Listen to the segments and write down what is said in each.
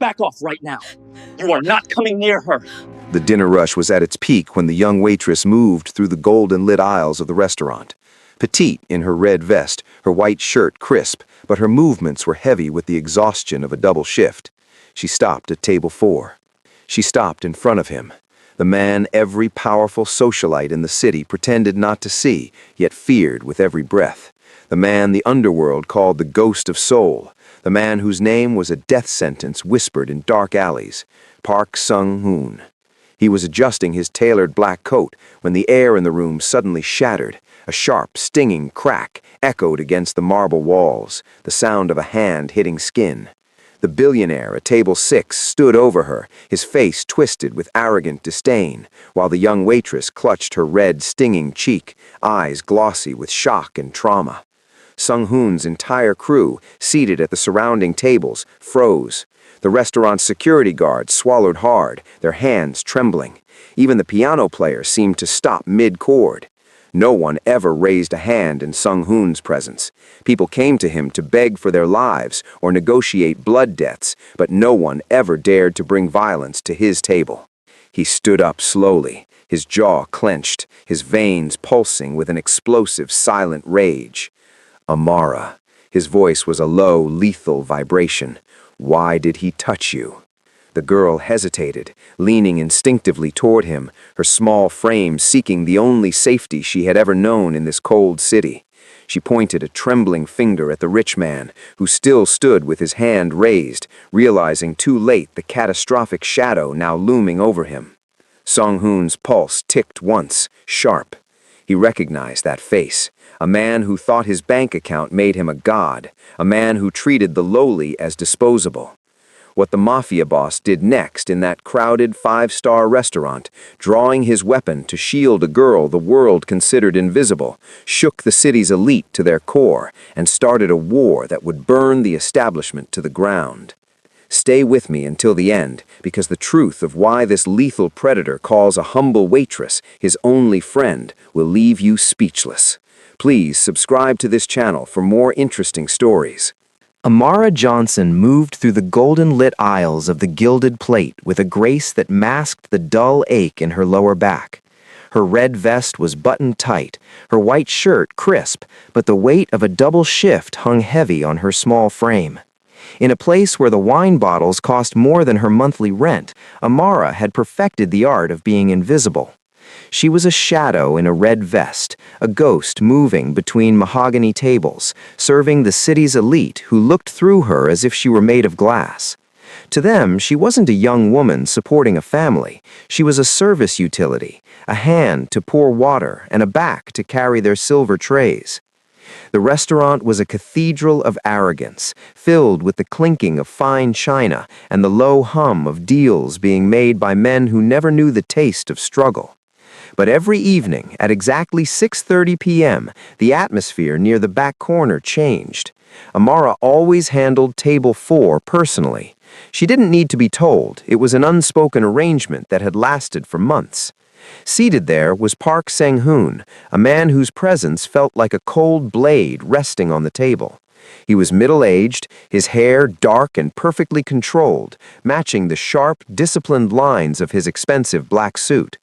back off right now. You are not coming near her. The dinner rush was at its peak when the young waitress moved through the golden-lit aisles of the restaurant. Petite in her red vest, her white shirt crisp, but her movements were heavy with the exhaustion of a double shift. She stopped at table 4. She stopped in front of him. The man every powerful socialite in the city pretended not to see, yet feared with every breath. The man the underworld called the ghost of soul. The man whose name was a death sentence whispered in dark alleys. Park Sung-hoon. He was adjusting his tailored black coat when the air in the room suddenly shattered. A sharp, stinging crack echoed against the marble walls, the sound of a hand hitting skin. The billionaire at table 6 stood over her, his face twisted with arrogant disdain, while the young waitress clutched her red, stinging cheek, eyes glossy with shock and trauma. Sung-hoon's entire crew, seated at the surrounding tables, froze. The restaurant's security guards swallowed hard, their hands trembling. Even the piano player seemed to stop mid-chord. No one ever raised a hand in Sung-hoon's presence. People came to him to beg for their lives or negotiate blood debts, but no one ever dared to bring violence to his table. He stood up slowly, his jaw clenched, his veins pulsing with an explosive, silent rage. Amara. His voice was a low, lethal vibration. Why did he touch you? The girl hesitated, leaning instinctively toward him, her small frame seeking the only safety she had ever known in this cold city. She pointed a trembling finger at the rich man, who still stood with his hand raised, realizing too late the catastrophic shadow now looming over him. Sung-hoon's pulse ticked once, sharp. He recognized that face, a man who thought his bank account made him a god, a man who treated the lowly as disposable. What the Mafia boss did next in that crowded 5-star restaurant, drawing his weapon to shield a girl the world considered invisible, shook the city's elite to their core and started a war that would burn the establishment to the ground. Stay with me until the end, because the truth of why this lethal predator calls a humble waitress his only friend will leave you speechless. Please subscribe to this channel for more interesting stories. Amara Johnson moved through the golden-lit aisles of the Gilded Plate with a grace that masked the dull ache in her lower back. Her red vest was buttoned tight, her white shirt crisp, but the weight of a double shift hung heavy on her small frame. In a place where the wine bottles cost more than her monthly rent, Amara had perfected the art of being invisible. She was a shadow in a red vest, a ghost moving between mahogany tables, serving the city's elite who looked through her as if she were made of glass. To them, she wasn't a young woman supporting a family. She was a service utility, a hand to pour water and a back to carry their silver trays. The restaurant was a cathedral of arrogance, filled with the clinking of fine china and the low hum of deals being made by men who never knew the taste of struggle. But every evening, at exactly 6:30 p.m., the atmosphere near the back corner changed. Amara always handled table 4 personally. She didn't need to be told. It was an unspoken arrangement that had lasted for months. Seated there was Park Sang-hoon, a man whose presence felt like a cold blade resting on the table. He was middle-aged, his hair dark and perfectly controlled, matching the sharp, disciplined lines of his expensive black suit.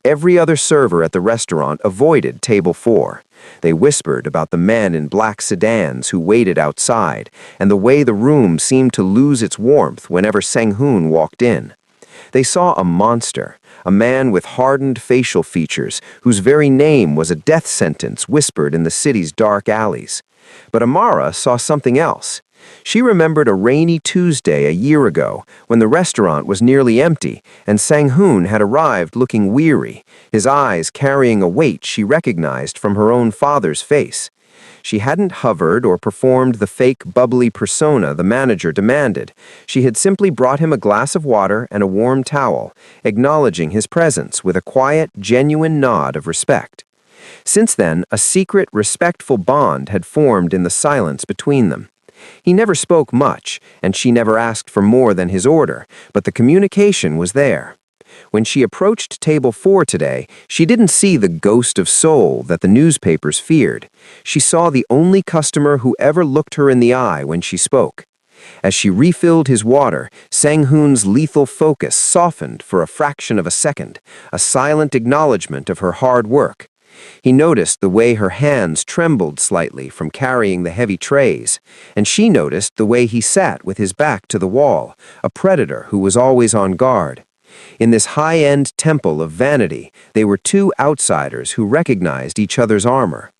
Every other server at the restaurant avoided table 4. They whispered about the men in black sedans who waited outside, and the way the room seemed to lose its warmth whenever Sang-hoon walked in. They saw a monster, a man with hardened facial features whose very name was a death sentence whispered in the city's dark alleys. But Amara saw something else. She remembered a rainy Tuesday a year ago when the restaurant was nearly empty and Sang-hoon had arrived looking weary, his eyes carrying a weight she recognized from her own father's face. She hadn't hovered or performed the fake bubbly persona the manager demanded. She had simply brought him a glass of water and a warm towel, acknowledging his presence with a quiet, genuine nod of respect. Since then, a secret, respectful bond had formed in the silence between them. He never spoke much, and she never asked for more than his order, but the communication was there. When she approached table 4 today, she didn't see the ghost of soul that the newspapers feared. She saw the only customer who ever looked her in the eye when she spoke. As she refilled his water, Sang-hoon's lethal focus softened for a fraction of a second, a silent acknowledgement of her hard work. He noticed the way her hands trembled slightly from carrying the heavy trays, and she noticed the way he sat with his back to the wall, a predator who was always on guard. In this high-end temple of vanity, they were two outsiders who recognized each other's armor.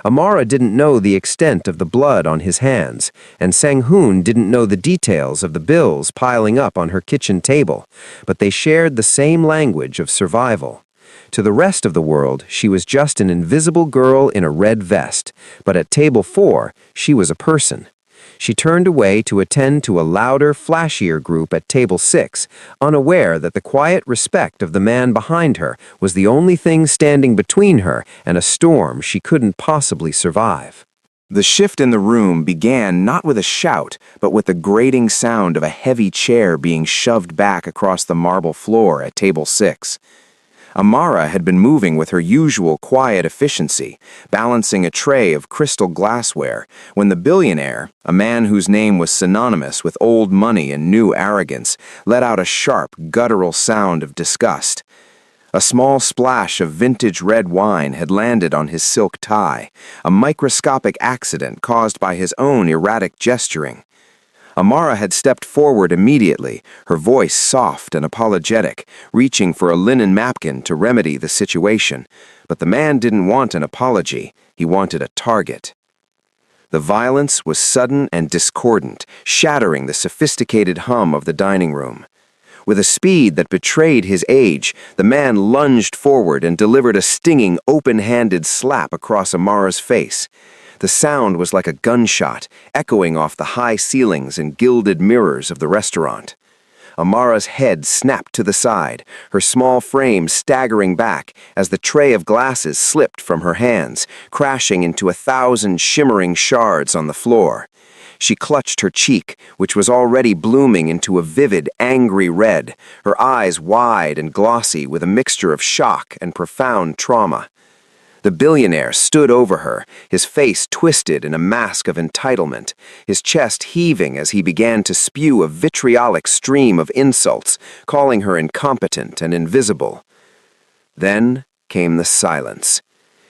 Amara didn't know the extent of the blood on his hands, and Sang-hoon didn't know the details of the bills piling up on her kitchen table, but they shared the same language of survival. To the rest of the world, she was just an invisible girl in a red vest, but at table 4, she was a person. She turned away to attend to a louder, flashier group at table 6, unaware that the quiet respect of the man behind her was the only thing standing between her and a storm she couldn't possibly survive. The shift in the room began not with a shout, but with the grating sound of a heavy chair being shoved back across the marble floor at table 6. Amara had been moving with her usual quiet efficiency, balancing a tray of crystal glassware, when the billionaire, a man whose name was synonymous with old money and new arrogance, let out a sharp, guttural sound of disgust. A small splash of vintage red wine had landed on his silk tie, a microscopic accident caused by his own erratic gesturing. Amara had stepped forward immediately, her voice soft and apologetic, reaching for a linen napkin to remedy the situation. But the man didn't want an apology, he wanted a target. The violence was sudden and discordant, shattering the sophisticated hum of the dining room. With a speed that betrayed his age, the man lunged forward and delivered a stinging, open-handed slap across Amara's face. The sound was like a gunshot, echoing off the high ceilings and gilded mirrors of the restaurant. Amara's head snapped to the side, her small frame staggering back as the tray of glasses slipped from her hands, crashing into 1,000 shimmering shards on the floor. She clutched her cheek, which was already blooming into a vivid, angry red, her eyes wide and glossy with a mixture of shock and profound trauma. The billionaire stood over her, his face twisted in a mask of entitlement, his chest heaving as he began to spew a vitriolic stream of insults, calling her incompetent and invisible. Then came the silence.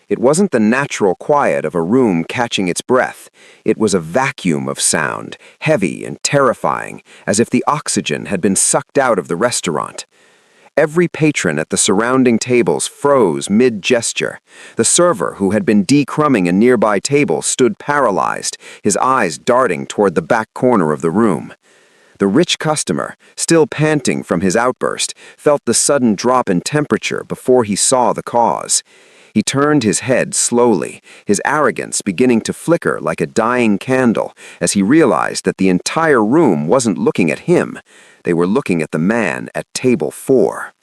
It wasn't the natural quiet of a room catching its breath. It was a vacuum of sound, heavy and terrifying, as if the oxygen had been sucked out of the restaurant. Every patron at the surrounding tables froze mid-gesture. The server, who had been decrumbing a nearby table, stood paralyzed, his eyes darting toward the back corner of the room. The rich customer, still panting from his outburst, felt the sudden drop in temperature before he saw the cause. He turned his head slowly, his arrogance beginning to flicker like a dying candle, as he realized that the entire room wasn't looking at him. They were looking at the man at table 4.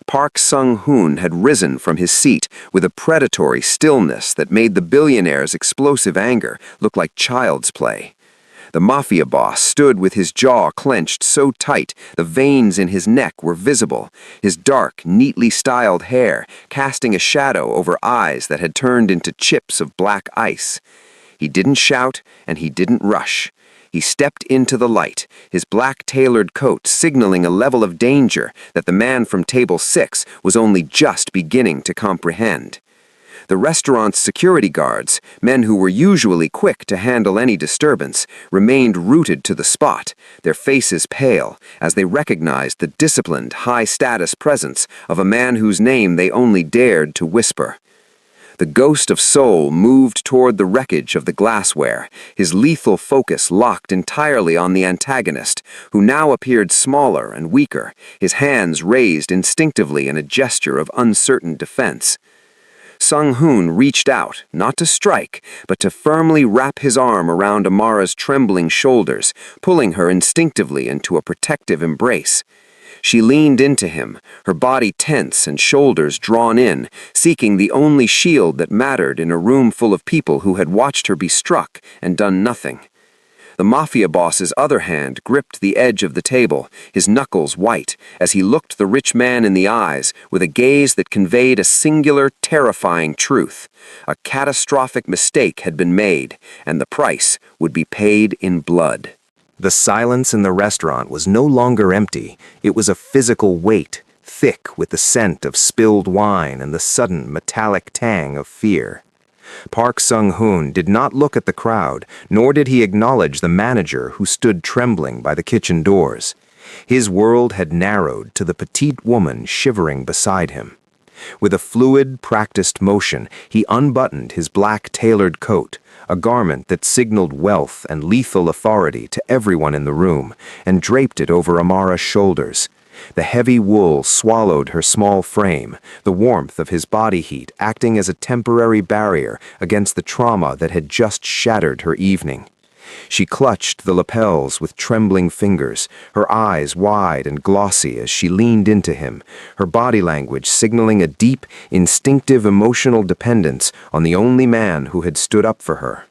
Park Sung-hoon had risen from his seat with a predatory stillness that made the billionaire's explosive anger look like child's play. The Mafia boss stood with his jaw clenched so tight the veins in his neck were visible, his dark, neatly styled hair casting a shadow over eyes that had turned into chips of black ice. He didn't shout and he didn't rush. He stepped into the light, his black tailored coat signaling a level of danger that the man from table 6 was only just beginning to comprehend. The restaurant's security guards, men who were usually quick to handle any disturbance, remained rooted to the spot, their faces pale, as they recognized the disciplined, high-status presence of a man whose name they only dared to whisper. The ghost of Seoul moved toward the wreckage of the glassware, his lethal focus locked entirely on the antagonist, who now appeared smaller and weaker, his hands raised instinctively in a gesture of uncertain defense. Sung-hoon reached out, not to strike, but to firmly wrap his arm around Amara's trembling shoulders, pulling her instinctively into a protective embrace. She leaned into him, her body tense and shoulders drawn in, seeking the only shield that mattered in a room full of people who had watched her be struck and done nothing. The Mafia boss's other hand gripped the edge of the table, his knuckles white, as he looked the rich man in the eyes with a gaze that conveyed a singular, terrifying truth. A catastrophic mistake had been made, and the price would be paid in blood. The silence in the restaurant was no longer empty. It was a physical weight, thick with the scent of spilled wine and the sudden metallic tang of fear. Park Sung-hoon did not look at the crowd, nor did he acknowledge the manager who stood trembling by the kitchen doors. His world had narrowed to the petite woman shivering beside him. With a fluid, practiced motion, he unbuttoned his black tailored coat, a garment that signaled wealth and lethal authority to everyone in the room, and draped it over Amara's shoulders. The heavy wool swallowed her small frame, the warmth of his body heat acting as a temporary barrier against the trauma that had just shattered her evening. She clutched the lapels with trembling fingers, her eyes wide and glossy as she leaned into him, her body language signaling a deep, instinctive emotional dependence on the only man who had stood up for her.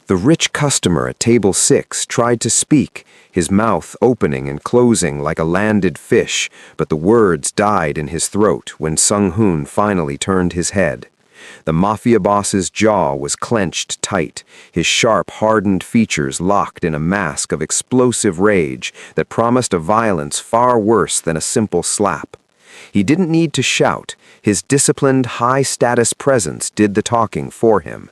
The rich customer at table 6 tried to speak, his mouth opening and closing like a landed fish, but the words died in his throat when Sung-hoon finally turned his head. The Mafia boss's jaw was clenched tight, his sharp, hardened features locked in a mask of explosive rage that promised a violence far worse than a simple slap. He didn't need to shout. His disciplined, high-status presence did the talking for him.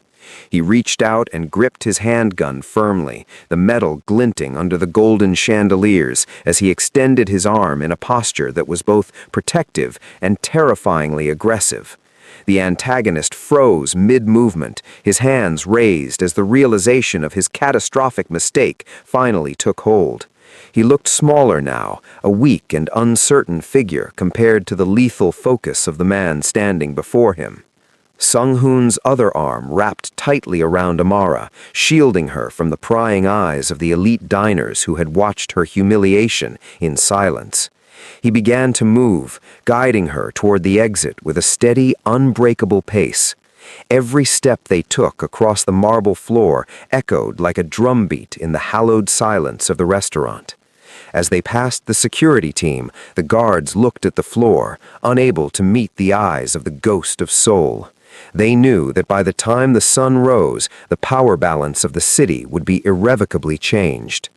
He reached out and gripped his handgun firmly, the metal glinting under the golden chandeliers as he extended his arm in a posture that was both protective and terrifyingly aggressive. The antagonist froze mid-movement, his hands raised as the realization of his catastrophic mistake finally took hold. He looked smaller now, a weak and uncertain figure compared to the lethal focus of the man standing before him. Sung-hoon's other arm wrapped tightly around Amara, shielding her from the prying eyes of the elite diners who had watched her humiliation in silence. He began to move, guiding her toward the exit with a steady, unbreakable pace. Every step they took across the marble floor echoed like a drumbeat in the hallowed silence of the restaurant. As they passed the security team, the guards looked at the floor, unable to meet the eyes of the ghost of Seoul. They knew that by the time the sun rose, the power balance of the city would be irrevocably changed.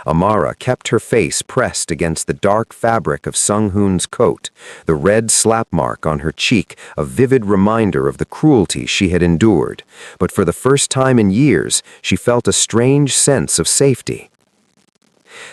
Amara kept her face pressed against the dark fabric of Sung-hoon's coat, the red slap mark on her cheek a vivid reminder of the cruelty she had endured, but for the first time in years she felt a strange sense of safety.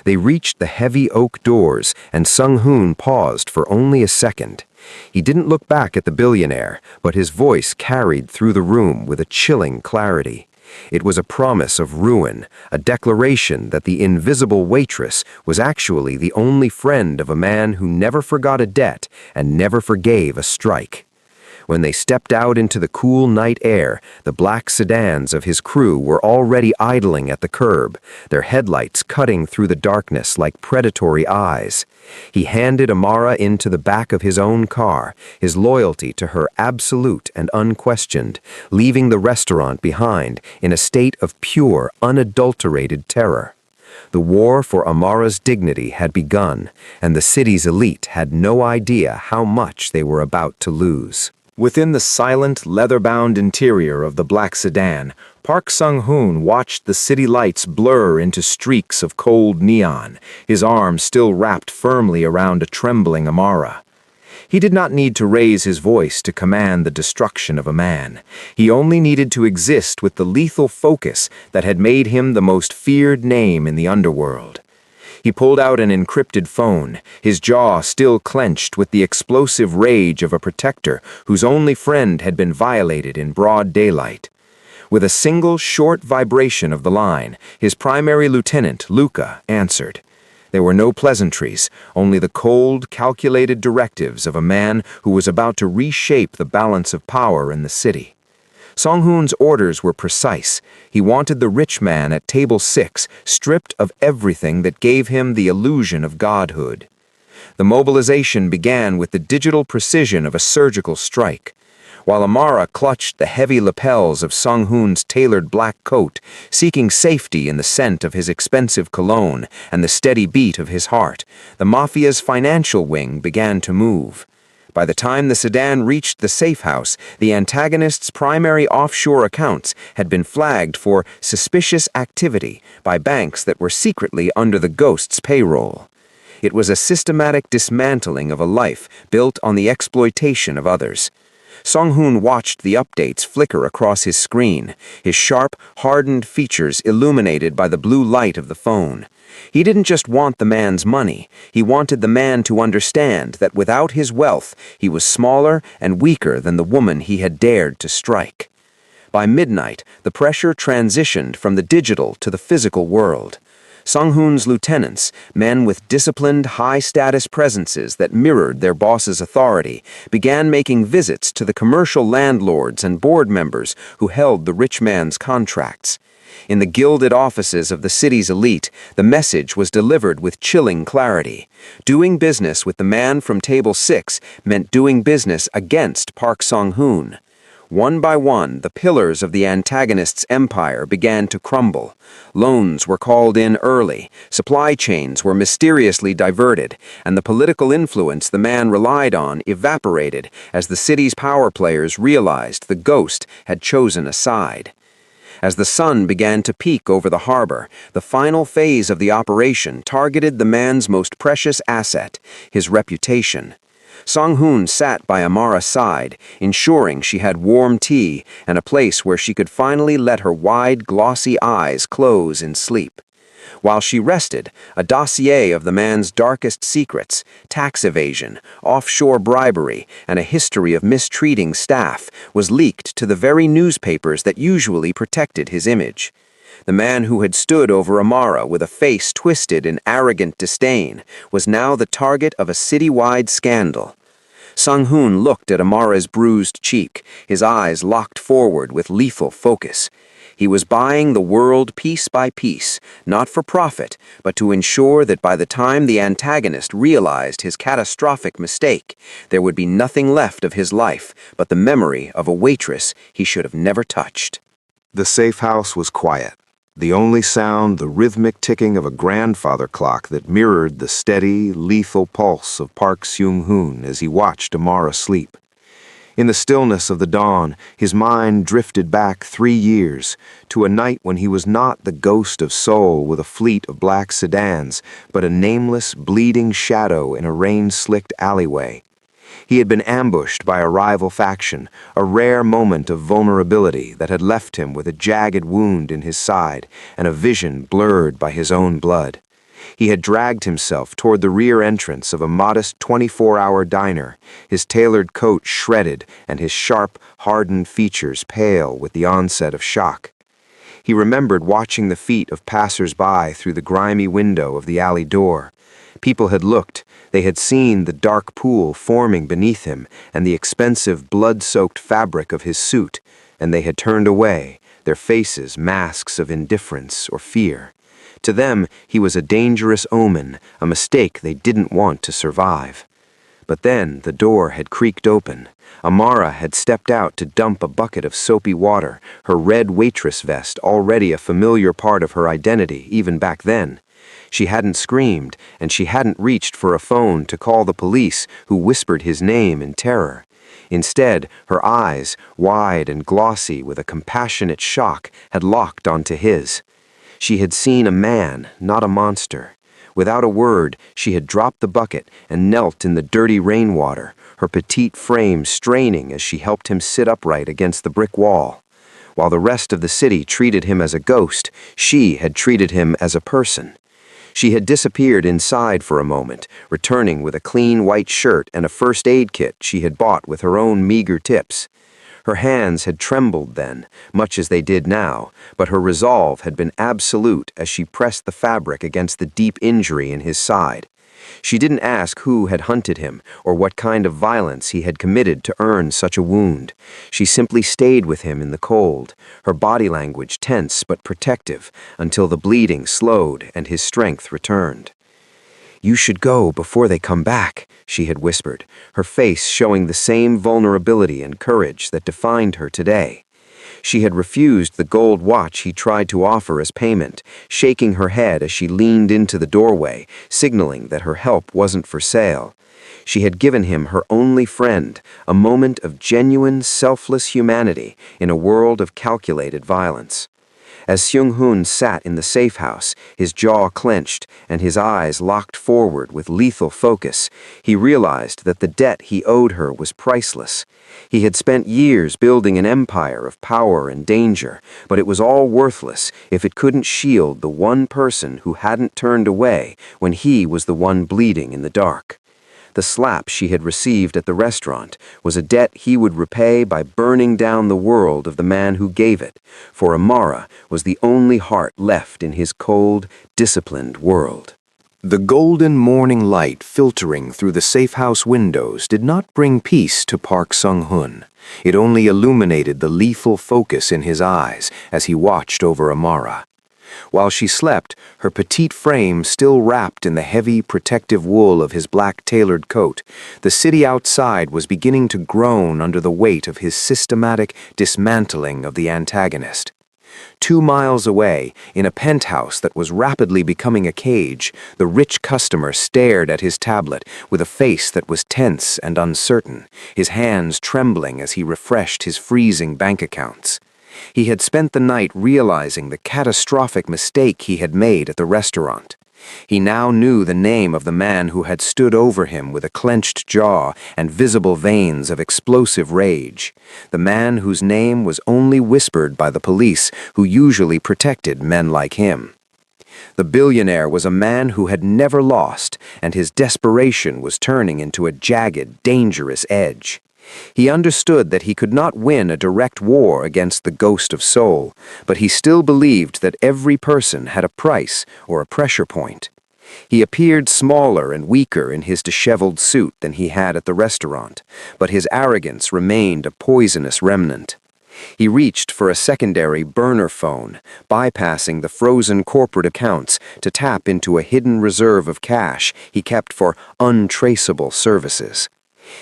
They reached the heavy oak doors, and Sung-hoon paused for only a second. He didn't look back at the billionaire, but his voice carried through the room with a chilling clarity. It was a promise of ruin, a declaration that the invisible waitress was actually the only friend of a man who never forgot a debt and never forgave a strike. When they stepped out into the cool night air, the black sedans of his crew were already idling at the curb, their headlights cutting through the darkness like predatory eyes. He handed Amara into the back of his own car, his loyalty to her absolute and unquestioned, leaving the restaurant behind in a state of pure, unadulterated terror. The war for Amara's dignity had begun, and the city's elite had no idea how much they were about to lose. Within the silent, leather-bound interior of the black sedan, Park Sung-hoon watched the city lights blur into streaks of cold neon, his arm still wrapped firmly around a trembling Amara. He did not need to raise his voice to command the destruction of a man. He only needed to exist with the lethal focus that had made him the most feared name in the underworld. He pulled out an encrypted phone, his jaw still clenched with the explosive rage of a protector whose only friend had been violated in broad daylight. With a single short vibration of the line, his primary lieutenant, Luca, answered. There were no pleasantries, only the cold, calculated directives of a man who was about to reshape the balance of power in the city. Sung-hoon's orders were precise. He wanted the rich man at table 6 stripped of everything that gave him the illusion of godhood. The mobilization began with the digital precision of a surgical strike. While Amara clutched the heavy lapels of Sung-hoon's tailored black coat, seeking safety in the scent of his expensive cologne and the steady beat of his heart, the Mafia's financial wing began to move. By the time the sedan reached the safe house, the antagonist's primary offshore accounts had been flagged for suspicious activity by banks that were secretly under the ghost's payroll. It was a systematic dismantling of a life built on the exploitation of others. Song-hoon watched the updates flicker across his screen, his sharp, hardened features illuminated by the blue light of the phone. He didn't just want the man's money. He wanted the man to understand that without his wealth, he was smaller and weaker than the woman he had dared to strike. By midnight, the pressure transitioned from the digital to the physical world. Song-hoon's lieutenants, men with disciplined, high-status presences that mirrored their boss's authority, began making visits to the commercial landlords and board members who held the rich man's contracts. In the gilded offices of the city's elite, the message was delivered with chilling clarity. Doing business with the man from Table 6 meant doing business against Park Song-hoon. One by one, the pillars of the antagonist's empire began to crumble. Loans were called in early, supply chains were mysteriously diverted, and the political influence the man relied on evaporated as the city's power players realized the ghost had chosen a side. As the sun began to peak over the harbor, the final phase of the operation targeted the man's most precious asset, his reputation. Song-hoon sat by Amara's side, ensuring she had warm tea and a place where she could finally let her wide, glossy eyes close in sleep. While she rested, a dossier of the man's darkest secrets, tax evasion, offshore bribery, and a history of mistreating staff was leaked to the very newspapers that usually protected his image. The man who had stood over Amara with a face twisted in arrogant disdain was now the target of a citywide scandal. Song-hoon looked at Amara's bruised cheek, his eyes locked forward with lethal focus. He was buying the world piece by piece, not for profit, but to ensure that by the time the antagonist realized his catastrophic mistake, there would be nothing left of his life but the memory of a waitress he should have never touched. The safe house was quiet. The only sound, the rhythmic ticking of a grandfather clock that mirrored the steady, lethal pulse of Park Sung-hoon as he watched Amara sleep. In the stillness of the dawn, his mind drifted back 3 years, to a night when he was not the ghost of Seoul with a fleet of black sedans, but a nameless, bleeding shadow in a rain-slicked alleyway. He had been ambushed by a rival faction, a rare moment of vulnerability that had left him with a jagged wound in his side and a vision blurred by his own blood. He had dragged himself toward the rear entrance of a modest 24-hour diner, his tailored coat shredded and his sharp, hardened features pale with the onset of shock. He remembered watching the feet of passers-by through the grimy window of the alley door. People had looked. They had seen the dark pool forming beneath him and the expensive blood-soaked fabric of his suit, and they had turned away, their faces masks of indifference or fear. To them, he was a dangerous omen, a mistake they didn't want to survive. But then the door had creaked open. Amara had stepped out to dump a bucket of soapy water, her red waitress vest already a familiar part of her identity even back then. She hadn't screamed, and she hadn't reached for a phone to call the police, who whispered his name in terror. Instead, her eyes, wide and glossy with a compassionate shock, had locked onto his. She had seen a man, not a monster. Without a word, she had dropped the bucket and knelt in the dirty rainwater, her petite frame straining as she helped him sit upright against the brick wall. While the rest of the city treated him as a ghost, she had treated him as a person. She had disappeared inside for a moment, returning with a clean white shirt and a first aid kit she had bought with her own meager tips. Her hands had trembled then, much as they did now, but her resolve had been absolute as she pressed the fabric against the deep injury in his side. She didn't ask who had hunted him or what kind of violence he had committed to earn such a wound. She simply stayed with him in the cold, her body language tense but protective, until the bleeding slowed and his strength returned. "You should go before they come back," she had whispered, her face showing the same vulnerability and courage that defined her today. She had refused the gold watch he tried to offer as payment, shaking her head as she leaned into the doorway, signaling that her help wasn't for sale. She had given him her only friend, a moment of genuine, selfless humanity in a world of calculated violence. As Seung-hoon sat in the safe house, his jaw clenched and his eyes locked forward with lethal focus, he realized that the debt he owed her was priceless. He had spent years building an empire of power and danger, but it was all worthless if it couldn't shield the one person who hadn't turned away when he was the one bleeding in the dark. The slap she had received at the restaurant was a debt he would repay by burning down the world of the man who gave it, for Amara was the only heart left in his cold, disciplined world. The golden morning light filtering through the safe house windows did not bring peace to Park Sung-hoon. It only illuminated the lethal focus in his eyes as he watched over Amara. While she slept, her petite frame still wrapped in the heavy, protective wool of his black tailored coat, the city outside was beginning to groan under the weight of his systematic dismantling of the antagonist. 2 miles away, in a penthouse that was rapidly becoming a cage, the rich customer stared at his tablet with a face that was tense and uncertain, his hands trembling as he refreshed his freezing bank accounts. He had spent the night realizing the catastrophic mistake he had made at the restaurant. He now knew the name of the man who had stood over him with a clenched jaw and visible veins of explosive rage, the man whose name was only whispered by the police who usually protected men like him. The billionaire was a man who had never lost, and his desperation was turning into a jagged, dangerous edge. He understood that he could not win a direct war against the ghost of Seoul, but he still believed that every person had a price or a pressure point. He appeared smaller and weaker in his disheveled suit than he had at the restaurant, but his arrogance remained a poisonous remnant. He reached for a secondary burner phone, bypassing the frozen corporate accounts to tap into a hidden reserve of cash he kept for untraceable services.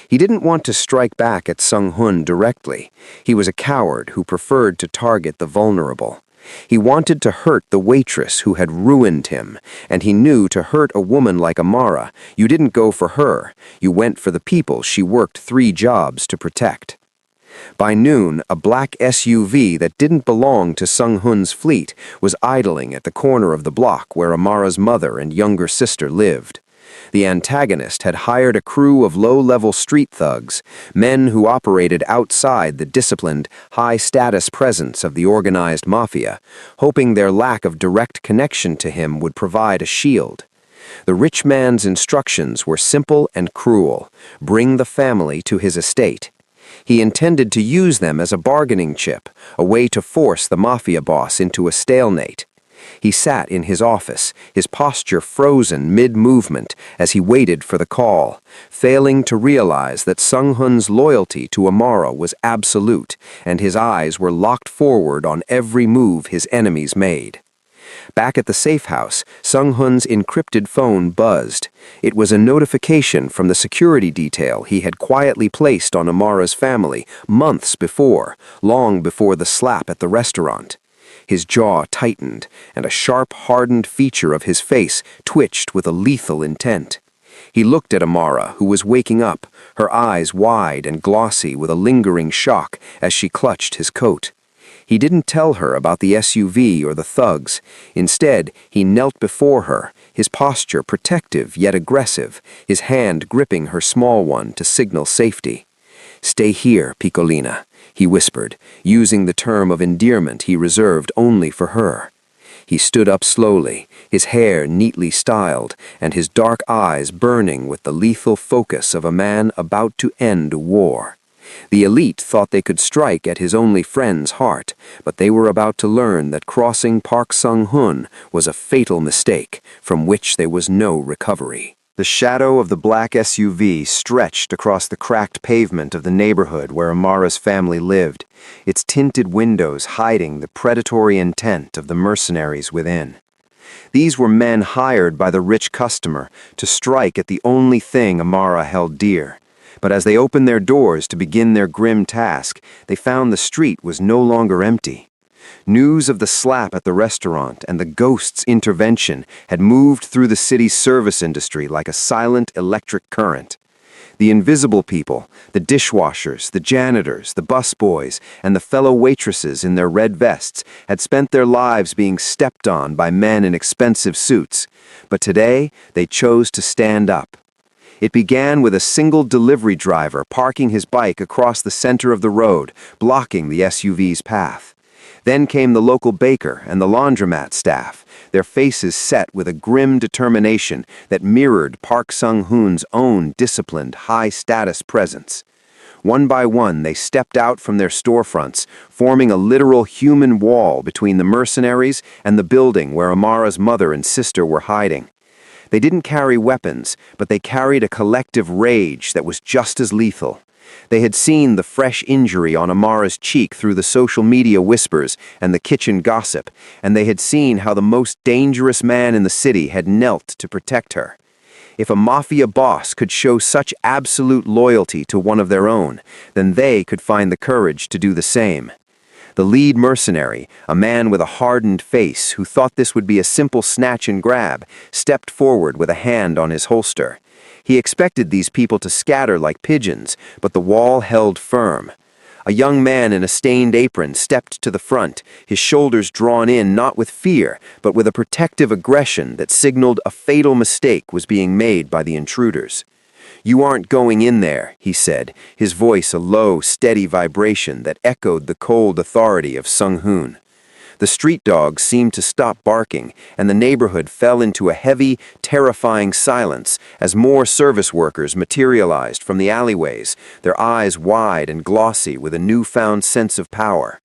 He didn't want to strike back at Sung-hoon directly. He was a coward who preferred to target the vulnerable. He wanted to hurt the waitress who had ruined him, and he knew to hurt a woman like Amara, you didn't go for her, you went for the people she worked 3 jobs to protect. By noon, a black SUV that didn't belong to Sung-hoon's fleet was idling at the corner of the block where Amara's mother and younger sister lived. The antagonist had hired a crew of low-level street thugs, men who operated outside the disciplined, high-status presence of the organized Mafia, hoping their lack of direct connection to him would provide a shield. The rich man's instructions were simple and cruel: bring the family to his estate. He intended to use them as a bargaining chip, a way to force the Mafia boss into a stalemate. He sat in his office, his posture frozen mid-movement as he waited for the call, failing to realize that Sung-hoon's loyalty to Amara was absolute, and his eyes were locked forward on every move his enemies made. Back at the safe house, Sung-hoon's encrypted phone buzzed. It was a notification from the security detail he had quietly placed on Amara's family months before, long before the slap at the restaurant. His jaw tightened, and a sharp, hardened feature of his face twitched with a lethal intent. He looked at Amara, who was waking up, her eyes wide and glossy with a lingering shock as she clutched his coat. He didn't tell her about the SUV or the thugs. Instead, he knelt before her, his posture protective yet aggressive, his hand gripping her small one to signal safety. "Stay here, Piccolina," he whispered, using the term of endearment he reserved only for her. He stood up slowly, his hair neatly styled, and his dark eyes burning with the lethal focus of a man about to end a war. The elite thought they could strike at his only friend's heart, but they were about to learn that crossing Park Sung-hoon was a fatal mistake from which there was no recovery. The shadow of the black SUV stretched across the cracked pavement of the neighborhood where Amara's family lived, its tinted windows hiding the predatory intent of the mercenaries within. These were men hired by the rich customer to strike at the only thing Amara held dear. But as they opened their doors to begin their grim task, they found the street was no longer empty. News of the slap at the restaurant and the ghost's intervention had moved through the city's service industry like a silent electric current. The invisible people, the dishwashers, the janitors, the busboys, and the fellow waitresses in their red vests had spent their lives being stepped on by men in expensive suits, but today they chose to stand up. It began with a single delivery driver parking his bike across the center of the road, blocking the SUV's path. Then came the local baker and the laundromat staff, their faces set with a grim determination that mirrored Park Sung-hoon's own disciplined, high-status presence. One by one, they stepped out from their storefronts, forming a literal human wall between the mercenaries and the building where Amara's mother and sister were hiding. They didn't carry weapons, but they carried a collective rage that was just as lethal. They had seen the fresh injury on Amara's cheek through the social media whispers and the kitchen gossip, and they had seen how the most dangerous man in the city had knelt to protect her. If a mafia boss could show such absolute loyalty to one of their own, then they could find the courage to do the same. The lead mercenary, a man with a hardened face who thought this would be a simple snatch and grab, stepped forward with a hand on his holster. He expected these people to scatter like pigeons, but the wall held firm. A young man in a stained apron stepped to the front, his shoulders drawn in not with fear, but with a protective aggression that signaled a fatal mistake was being made by the intruders. "You aren't going in there," he said, his voice a low, steady vibration that echoed the cold authority of Sung-hoon. The street dogs seemed to stop barking, and the neighborhood fell into a heavy, terrifying silence as more service workers materialized from the alleyways, their eyes wide and glossy with a newfound sense of power.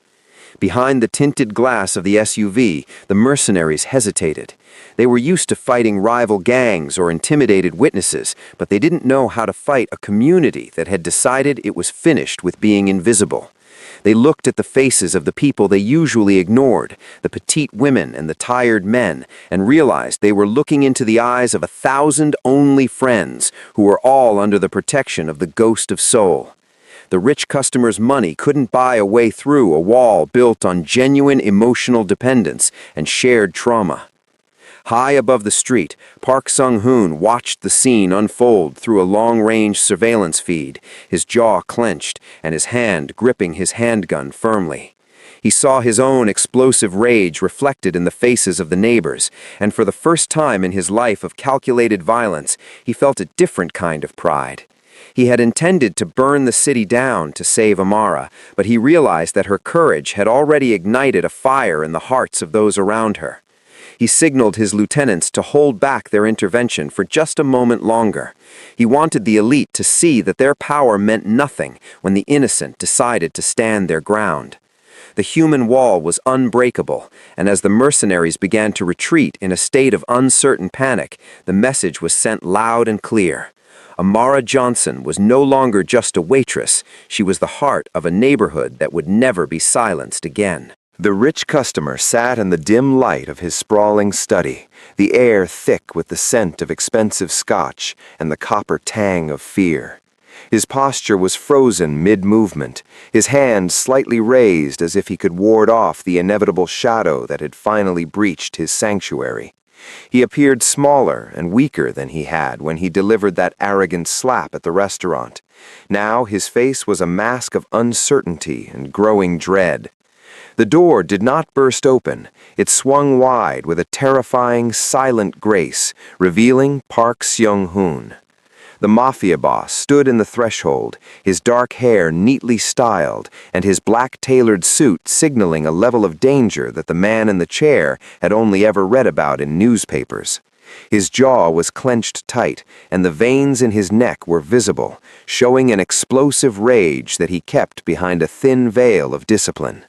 Behind the tinted glass of the SUV, the mercenaries hesitated. They were used to fighting rival gangs or intimidated witnesses, but they didn't know how to fight a community that had decided it was finished with being invisible. They looked at the faces of the people they usually ignored, the petite women and the tired men, and realized they were looking into the eyes of 1,000 only friends who were all under the protection of the ghost of Seoul. The rich customer's money couldn't buy a way through a wall built on genuine emotional dependence and shared trauma. High above the street, Park Sung-hoon watched the scene unfold through a long-range surveillance feed, his jaw clenched and his hand gripping his handgun firmly. He saw his own explosive rage reflected in the faces of the neighbors, and for the first time in his life of calculated violence, he felt a different kind of pride. He had intended to burn the city down to save Amara, but he realized that her courage had already ignited a fire in the hearts of those around her. He signaled his lieutenants to hold back their intervention for just a moment longer. He wanted the elite to see that their power meant nothing when the innocent decided to stand their ground. The human wall was unbreakable, and as the mercenaries began to retreat in a state of uncertain panic, the message was sent loud and clear. Amara Johnson was no longer just a waitress, she was the heart of a neighborhood that would never be silenced again. The rich customer sat in the dim light of his sprawling study, the air thick with the scent of expensive scotch and the copper tang of fear. His posture was frozen mid-movement, his hand slightly raised as if he could ward off the inevitable shadow that had finally breached his sanctuary. He appeared smaller and weaker than he had when he delivered that arrogant slap at the restaurant. Now his face was a mask of uncertainty and growing dread. The door did not burst open. It swung wide with a terrifying, silent grace, revealing Park Sung-hoon. The Mafia boss stood in the threshold, his dark hair neatly styled and his black tailored suit signaling a level of danger that the man in the chair had only ever read about in newspapers. His jaw was clenched tight, and the veins in his neck were visible, showing an explosive rage that he kept behind a thin veil of discipline.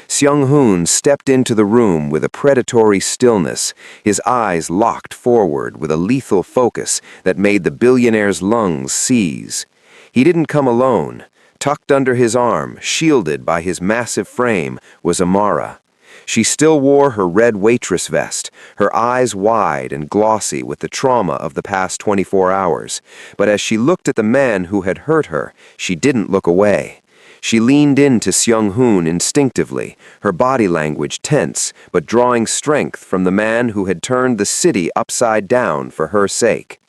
Sung-hoon stepped into the room with a predatory stillness, his eyes locked forward with a lethal focus that made the billionaire's lungs seize. He didn't come alone. Tucked under his arm, shielded by his massive frame, was Amara. She still wore her red waitress vest, her eyes wide and glossy with the trauma of the past 24 hours. But as she looked at the man who had hurt her, she didn't look away. She leaned into Sung-hoon instinctively, her body language tense, but drawing strength from the man who had turned the city upside down for her sake.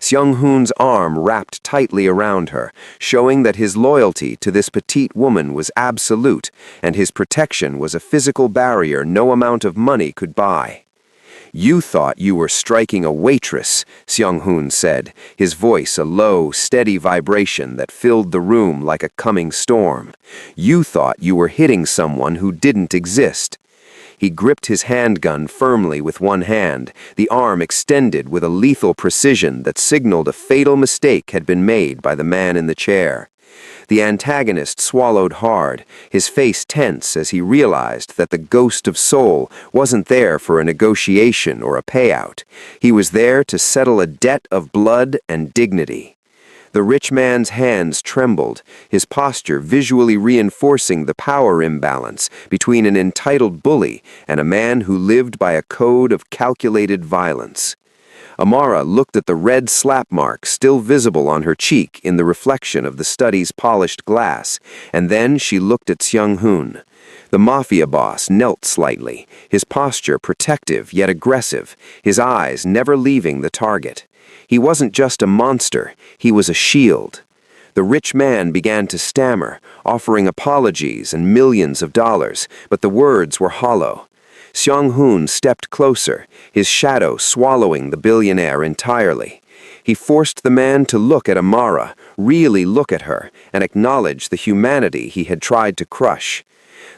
Seung-hoon's arm wrapped tightly around her, showing that his loyalty to this petite woman was absolute, and his protection was a physical barrier no amount of money could buy. "You thought you were striking a waitress," Seung-hoon said, his voice a low, steady vibration that filled the room like a coming storm. "You thought you were hitting someone who didn't exist." He gripped his handgun firmly with one hand, the arm extended with a lethal precision that signaled a fatal mistake had been made by the man in the chair. The antagonist swallowed hard, his face tense as he realized that the ghost of soul wasn't there for a negotiation or a payout. He was there to settle a debt of blood and dignity. The rich man's hands trembled, his posture visually reinforcing the power imbalance between an entitled bully and a man who lived by a code of calculated violence. Amara looked at the red slap mark still visible on her cheek in the reflection of the study's polished glass, and then she looked at Seung-hoon. The Mafia boss knelt slightly, his posture protective yet aggressive, his eyes never leaving the target. He wasn't just a monster, he was a shield. The rich man began to stammer, offering apologies and millions of dollars, but the words were hollow. Seung-hoon stepped closer, his shadow swallowing the billionaire entirely. He forced the man to look at Amara, really look at her, and acknowledge the humanity he had tried to crush.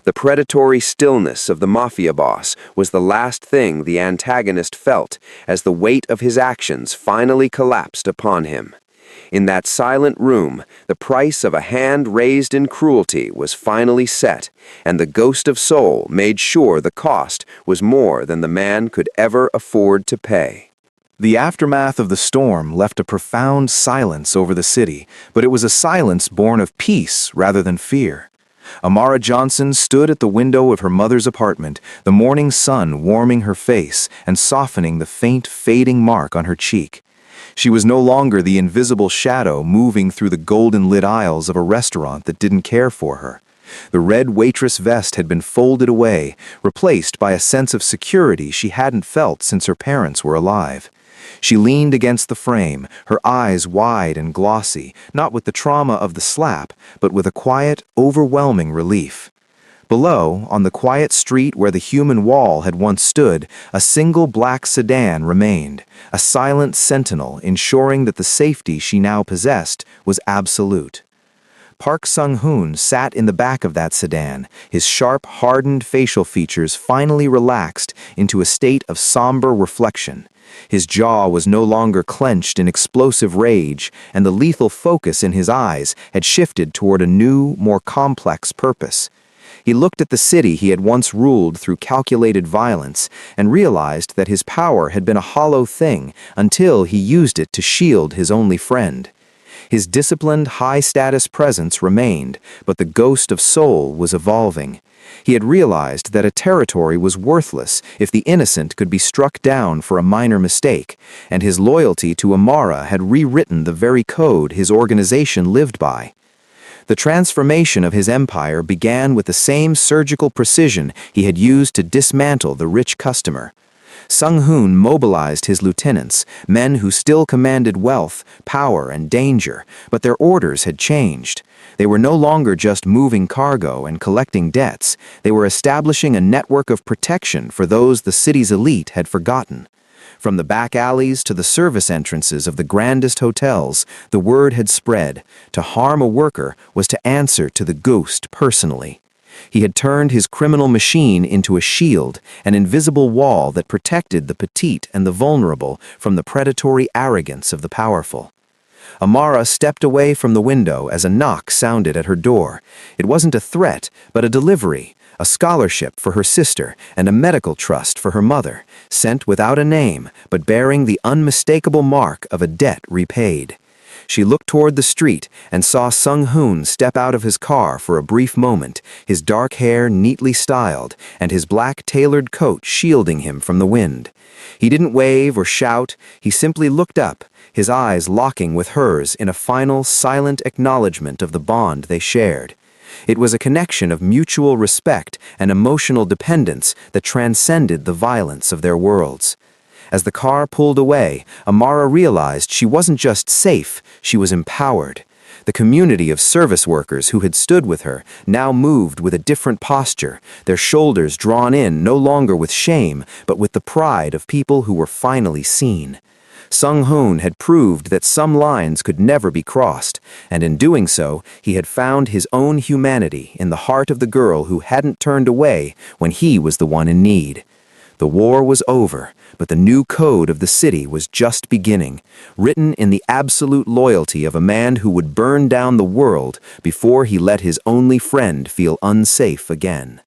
The predatory stillness of the Mafia boss was the last thing the antagonist felt as the weight of his actions finally collapsed upon him. In that silent room, the price of a hand raised in cruelty was finally set, and the ghost of soul made sure the cost was more than the man could ever afford to pay. The aftermath of the storm left a profound silence over the city, but it was a silence born of peace rather than fear. Amara Johnson stood at the window of her mother's apartment, the morning sun warming her face and softening the faint, fading mark on her cheek. She was no longer the invisible shadow moving through the golden-lit aisles of a restaurant that didn't care for her. The red waitress vest had been folded away, replaced by a sense of security she hadn't felt since her parents were alive. She leaned against the frame, her eyes wide and glossy, not with the trauma of the slap, but with a quiet, overwhelming relief. Below, on the quiet street where the human wall had once stood, a single black sedan remained, a silent sentinel ensuring that the safety she now possessed was absolute. Park Sung-hoon sat in the back of that sedan, his sharp, hardened facial features finally relaxed into a state of somber reflection. His jaw was no longer clenched in explosive rage, and the lethal focus in his eyes had shifted toward a new, more complex purpose. He looked at the city he had once ruled through calculated violence and realized that his power had been a hollow thing until he used it to shield his only friend. His disciplined, high-status presence remained, but the ghost of soul was evolving. He had realized that a territory was worthless if the innocent could be struck down for a minor mistake, and his loyalty to Amara had rewritten the very code his organization lived by. The transformation of his empire began with the same surgical precision he had used to dismantle the rich customer. Sung-hoon mobilized his lieutenants, men who still commanded wealth, power, and danger, but their orders had changed. They were no longer just moving cargo and collecting debts. They were establishing a network of protection for those the city's elite had forgotten. From the back alleys to the service entrances of the grandest hotels, the word had spread. To harm a worker was to answer to the ghost personally. He had turned his criminal machine into a shield, an invisible wall that protected the petite and the vulnerable from the predatory arrogance of the powerful. Amara stepped away from the window as a knock sounded at her door. It wasn't a threat, but a delivery, a scholarship for her sister and a medical trust for her mother, sent without a name, but bearing the unmistakable mark of a debt repaid. She looked toward the street and saw Sung-hoon step out of his car for a brief moment, his dark hair neatly styled and his black tailored coat shielding him from the wind. He didn't wave or shout, he simply looked up, his eyes locking with hers in a final, silent acknowledgement of the bond they shared. It was a connection of mutual respect and emotional dependence that transcended the violence of their worlds. As the car pulled away, Amara realized she wasn't just safe, she was empowered. The community of service workers who had stood with her now moved with a different posture, their shoulders drawn in no longer with shame, but with the pride of people who were finally seen. Sung-hoon had proved that some lines could never be crossed, and in doing so, he had found his own humanity in the heart of the girl who hadn't turned away when he was the one in need. The war was over, but the new code of the city was just beginning, written in the absolute loyalty of a man who would burn down the world before he let his only friend feel unsafe again.